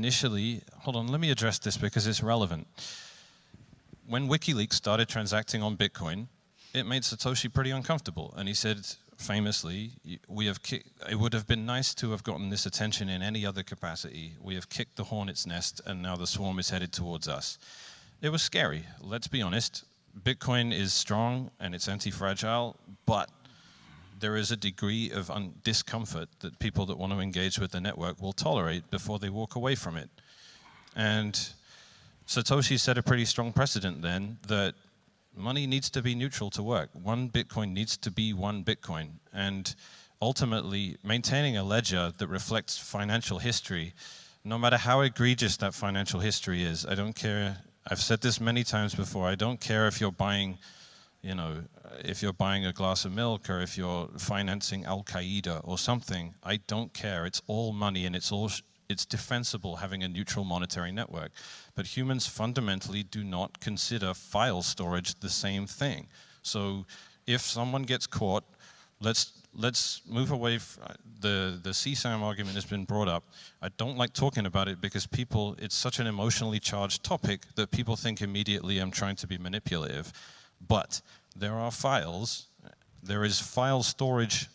initially, hold on, let me address this because it's relevant. When WikiLeaks started transacting on Bitcoin, it made Satoshi pretty uncomfortable. And he said, famously, it would have been nice to have gotten this attention in any other capacity. We have kicked the hornet's nest, and now the swarm is headed towards us. It was scary, let's be honest. Bitcoin is strong and it's anti-fragile, but there is a degree of discomfort that people that want to engage with the network will tolerate before they walk away from it. And Satoshi set a pretty strong precedent then that money needs to be neutral to work. One Bitcoin needs to be one Bitcoin. And ultimately, maintaining a ledger that reflects financial history, no matter how egregious that financial history is, I don't care. I've said this many times before, I don't care if you're buying, you know, if you're buying a glass of milk or if you're financing Al-Qaeda or something, I don't care. It's all money and it's defensible having a neutral monetary network. But humans fundamentally do not consider file storage the same thing. So if someone gets caught, let's move away. The CSAM argument has been brought up. I don't like talking about it because it's such an emotionally charged topic that people think immediately I'm trying to be manipulative. But there are files, there is file storage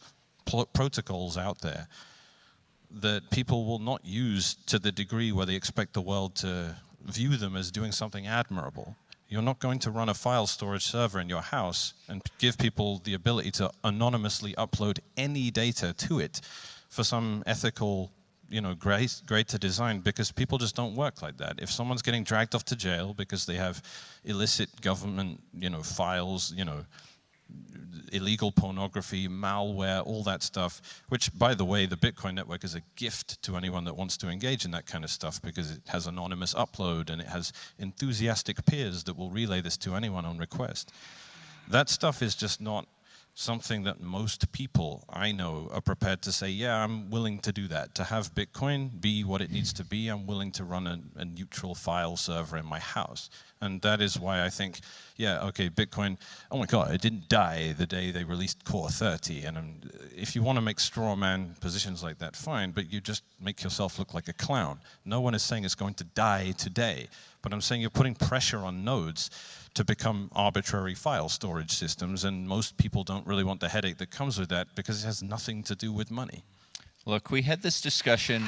protocols out there that people will not use to the degree where they expect the world to view them as doing something admirable. You're not going to run a file storage server in your house and give people the ability to anonymously upload any data to it for some ethical, you know, greater design, because people just don't work like that. If someone's getting dragged off to jail because they have illicit government, you know, files, you know, illegal pornography, malware, all that stuff, which, by the way, the Bitcoin network is a gift to anyone that wants to engage in that kind of stuff because it has anonymous upload and it has enthusiastic peers that will relay this to anyone on request. That stuff is just not something that most people I know are prepared to say, yeah, I'm willing to do that. To have Bitcoin be what it needs to be, I'm willing to run a neutral file server in my house. And that is why I think, yeah, okay, Bitcoin, oh my God, it didn't die the day they released Core 30. And if you want to make straw man positions like that, fine, but you just make yourself look like a clown. No one is saying it's going to die today, but I'm saying you're putting pressure on nodes to become arbitrary file storage systems, and most people don't really want the headache that comes with that because it has nothing to do with money. Look, we had this discussion